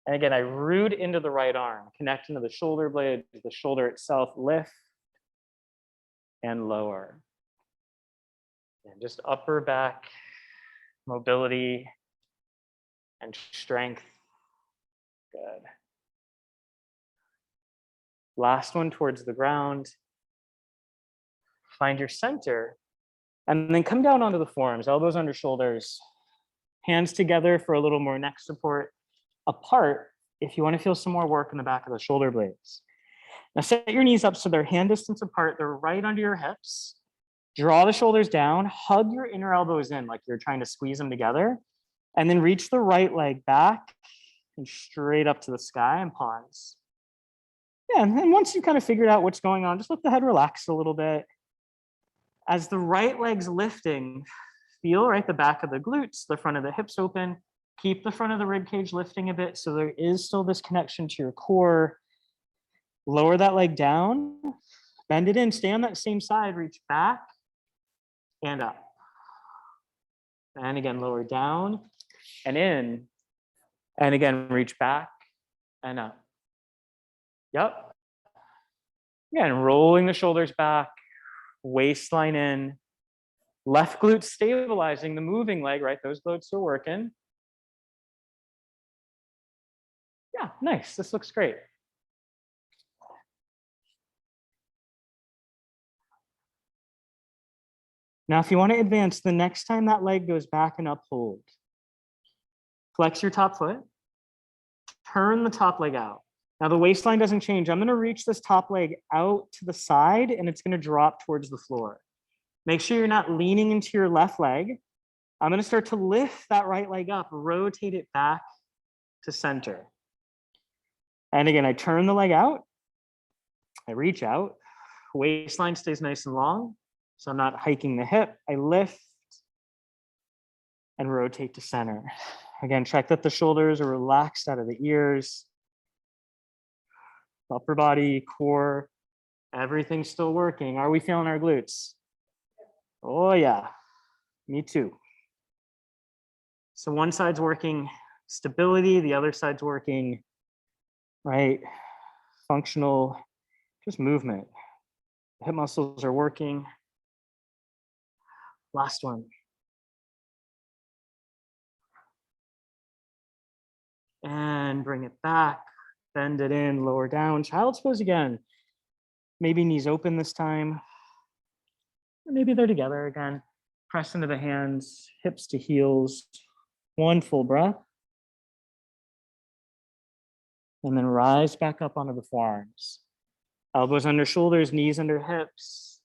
And again, I root into the right arm, connecting to the shoulder blade, the shoulder itself, lift and lower. And just upper back mobility and strength. Good. Last one towards the ground. Find your center. And then come down onto the forearms, elbows under shoulders, hands together for a little more neck support. Apart if you want to feel some more work in the back of the shoulder blades. Now set your knees up so they're hand distance apart. They're right under your hips. Draw the shoulders down, hug your inner elbows in like you're trying to squeeze them together. And then reach the right leg back and straight up to the sky and pause. Yeah, and then once you've kind of figured out what's going on, just let the head relax a little bit. As the right leg's lifting, feel right the back of the glutes, the front of the hips open. Keep the front of the rib cage lifting a bit so there is still this connection to your core. Lower that leg down, bend it in, stay on that same side, reach back and up. And again, lower down and in. And again, reach back and up. Yep. Again, rolling the shoulders back, waistline in, left glute stabilizing the moving leg, right? Those glutes are working. Yeah, nice. This looks great. Now, if you want to advance, the next time that leg goes back and up, hold. Flex your top foot. Turn the top leg out. Now, the waistline doesn't change. I'm going to reach this top leg out to the side, and it's going to drop towards the floor. Make sure you're not leaning into your left leg. I'm going to start to lift that right leg up, rotate it back to center. And again, I turn the leg out. I reach out. Waistline stays nice and long, so I'm not hiking the hip. I lift and rotate to center. Again, check that the shoulders are relaxed out of the ears. Upper body, core, everything's still working. Are we feeling our glutes? Oh yeah, me too. So one side's working stability, the other side's working, right, functional, just movement. Hip muscles are working. Last one. And bring it back, bend it in, lower down, child's pose again. Maybe knees open this time. Or maybe they're together again. Press into the hands, hips to heels. One full breath. And then rise back up onto the forearms. Elbows under shoulders, knees under hips.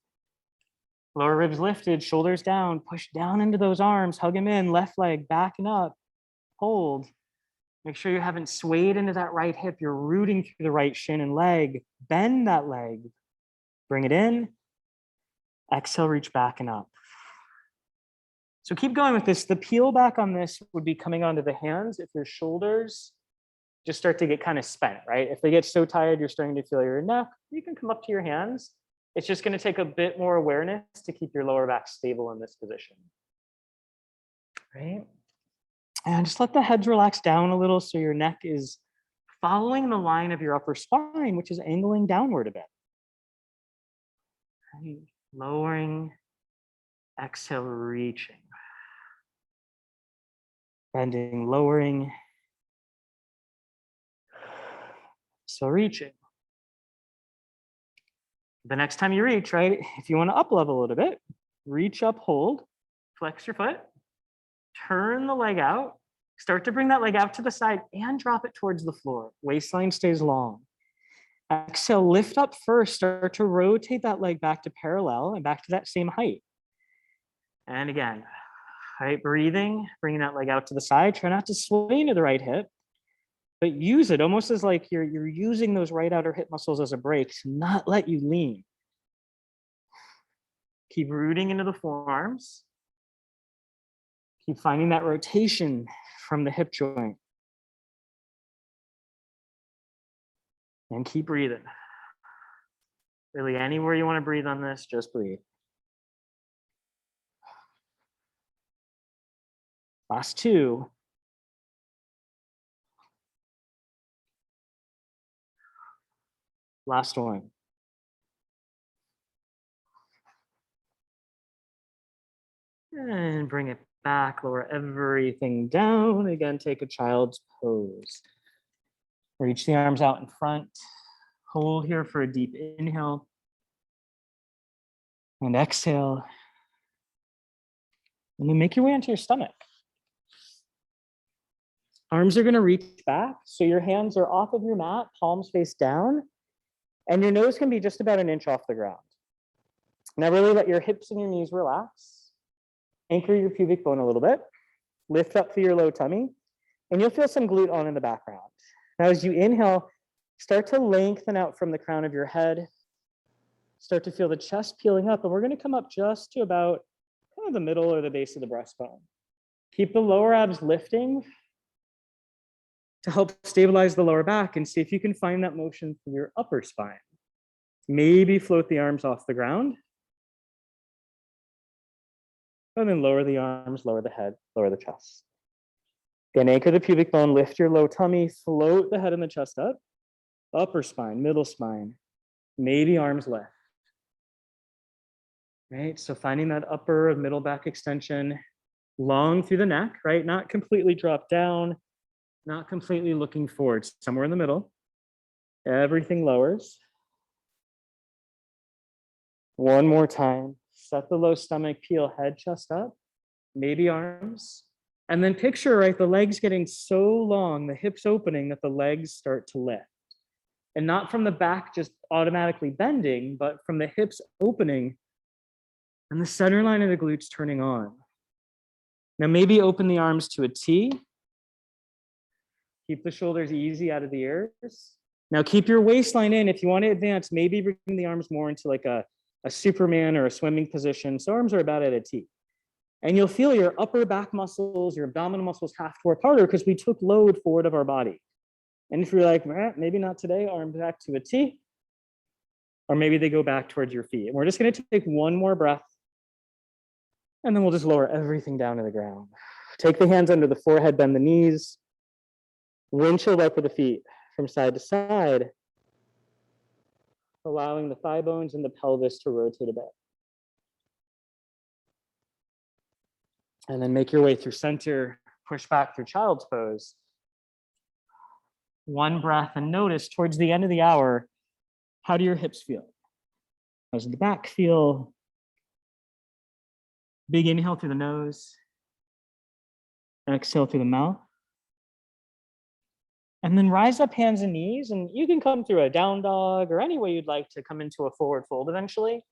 Lower ribs lifted, shoulders down, push down into those arms, hug them in, left leg back and up, hold. Make sure you haven't swayed into that right hip. You're rooting through the right shin and leg. Bend that leg. Bring it in. Exhale, reach back and up. So keep going with this. The peel back on this would be coming onto the hands if your shoulders just start to get kind of spent, right? If they get so tired, you're starting to feel your neck, you can come up to your hands. It's just going to take a bit more awareness to keep your lower back stable in this position, right? And just let the heads relax down a little so your neck is following the line of your upper spine, which is angling downward a bit. Right. Lowering, exhale, reaching. Bending, lowering. So reaching. The next time you reach, right, if you want to up level a little bit, reach up, hold, flex your foot, turn the leg out, start to bring that leg out to the side and drop it towards the floor. Waistline stays long. Exhale, lift up first, start to rotate that leg back to parallel and back to that same height. And again, right, breathing, bringing that leg out to the side, try not to sway into the right hip, but use it almost as like you're using those right outer hip muscles as a brake to not let you lean. Keep rooting into the forearms. Keep finding that rotation from the hip joint. And keep breathing. Really, anywhere you want to breathe on this, just breathe. Last two. Last one. And bring it back, lower everything down. Again, take a child's pose. Reach the arms out in front. Hold here for a deep inhale. And exhale. And then make your way onto your stomach. Arms are going to reach back. So your hands are off of your mat, palms face down. And your nose can be just about an inch off the ground. Now really let your hips and your knees relax. Anchor your pubic bone a little bit. Lift up through your low tummy. And you'll feel some glute on in the background. Now as you inhale, start to lengthen out from the crown of your head. Start to feel the chest peeling up. And we're going to come up just to about kind of the middle or the base of the breastbone. Keep the lower abs lifting. to help stabilize the lower back and see if you can find that motion through your upper spine. Maybe float the arms off the ground. And then lower the arms, lower the head, lower the chest. Again, anchor the pubic bone, lift your low tummy, float the head and the chest up. Upper spine, middle spine, maybe arms lift. Right, so finding that upper middle back extension, long through the neck, right? Not completely drop down, not completely looking forward, somewhere in the middle. Everything lowers. One more time, set the low stomach, peel head, chest up, maybe arms. And then picture, right, the legs getting so long, the hips opening that the legs start to lift. And not from the back just automatically bending, but from the hips opening and the center line of the glutes turning on. Now maybe open the arms to a T. Keep the shoulders easy out of the ears. Now keep your waistline in. If you want to advance, maybe bring the arms more into like a Superman or a swimming position. So arms are about at a T. And you'll feel your upper back muscles, your abdominal muscles have to work harder because we took load forward of our body. And if you're like, maybe not today, arms back to a T, or maybe they go back towards your feet. And we're just going to take one more breath, and then we'll just lower everything down to the ground. Take the hands under the forehead, bend the knees, windshield wiper the feet from side to side, allowing the thigh bones and the pelvis to rotate a bit. And then make your way through center, push back through child's pose. One breath, and notice towards the end of the hour, how do your hips feel? How does the back feel? Big inhale through the nose. Exhale through the mouth. And then rise up hands and knees, and you can come through a down dog or any way you'd like to come into a forward fold eventually.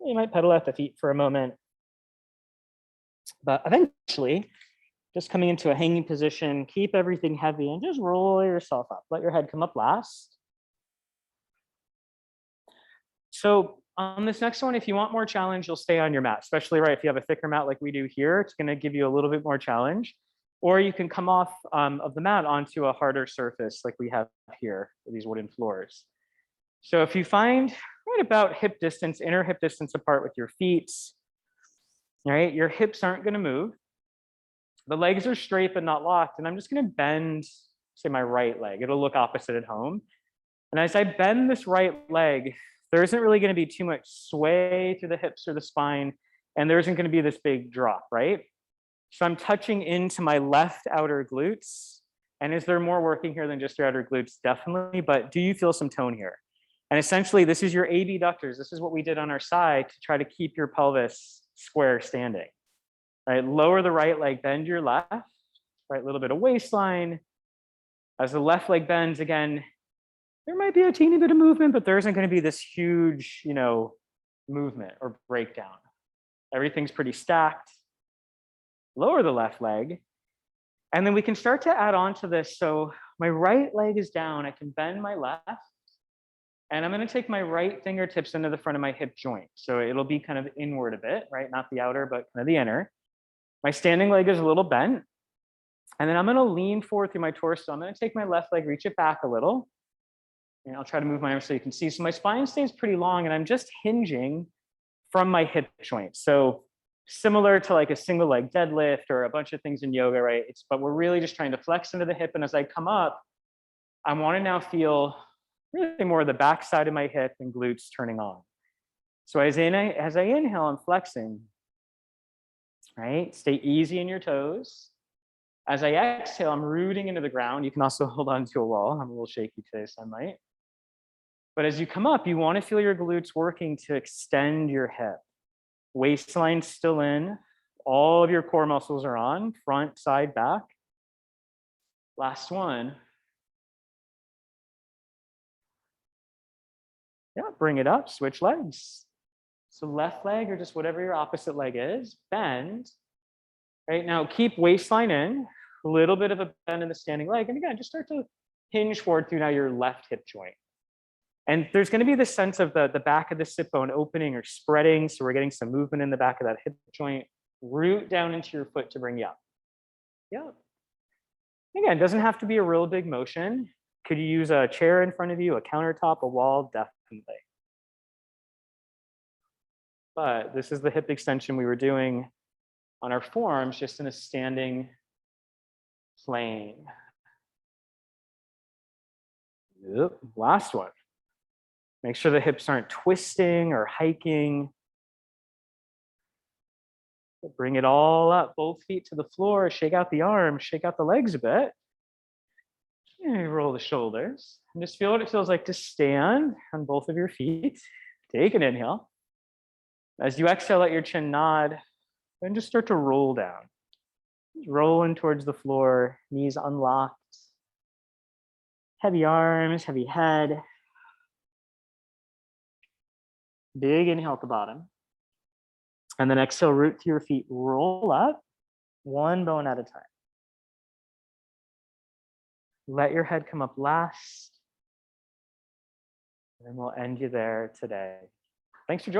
You might pedal at the feet for a moment. But eventually, just coming into a hanging position, keep everything heavy and just roll yourself up. Let your head come up last. So on this next one, if you want more challenge, you'll stay on your mat, especially right if you have a thicker mat like we do here. It's going to give you a little bit more challenge. Or you can come off of the mat onto a harder surface like we have here, these wooden floors. So if you find right about hip distance, inner hip distance apart with your feet, right, your hips aren't going to move. The legs are straight but not locked. And I'm just going to bend, say, my right leg. It'll look opposite at home. And as I bend this right leg, there isn't really going to be too much sway through the hips or the spine. And there isn't going to be this big drop, right? So I'm touching into my left outer glutes. And is there more working here than just your outer glutes? Definitely. But do you feel some tone here? And essentially, this is your abductors. This is what we did on our side to try to keep your pelvis square standing. Right, lower the right leg, bend your left, right, a little bit of waistline. As the left leg bends again, there might be a teeny bit of movement, but there isn't going to be this huge, movement or breakdown. Everything's pretty stacked. Lower the left leg. And then we can start to add on to this. So my right leg is down. I can bend my left. And I'm going to take my right fingertips into the front of my hip joint. So it'll be kind of inward a bit, right? Not the outer, but kind of the inner. My standing leg is a little bent. And then I'm going to lean forward through my torso. I'm going to take my left leg, reach it back a little. And I'll try to move my arms so you can see. So my spine stays pretty long, and I'm just hinging from my hip joint. So similar to like a single leg deadlift or a bunch of things in yoga, right? But we're really just trying to flex into the hip. And as I come up, I want to now feel really more of the back side of my hip and glutes turning on. So as I inhale, I'm flexing. Right? Stay easy in your toes. As I exhale, I'm rooting into the ground. You can also hold on to a wall. I'm a little shaky today, so I might. But as you come up, you want to feel your glutes working to extend your hip. Waistline still in. All of your core muscles are on, front, side, back. Last one. Yeah, bring it up, switch legs. So left leg or just whatever your opposite leg is, bend. Right now, keep waistline in, a little bit of a bend in the standing leg. And again, just start to hinge forward through now your left hip joint. And there's going to be this sense of the back of the sit bone opening or spreading. So we're getting some movement in the back of that hip joint. Root down into your foot to bring you up. Yeah. Again, it doesn't have to be a real big motion. Could you use a chair in front of you, a countertop, a wall? Definitely. But this is the hip extension we were doing on our forearms, just in a standing plane. Yep. Last one. Make sure the hips aren't twisting or hiking. Bring it all up, both feet to the floor, shake out the arms, shake out the legs a bit. And roll the shoulders. And just feel what it feels like to stand on both of your feet. Take an inhale. As you exhale, let your chin nod, and just start to roll down. Rolling towards the floor, knees unlocked. Heavy arms, heavy head. Big inhale at the bottom. And then exhale, root to your feet, roll up, one bone at a time. Let your head come up last. And we'll end you there today. Thanks for joining.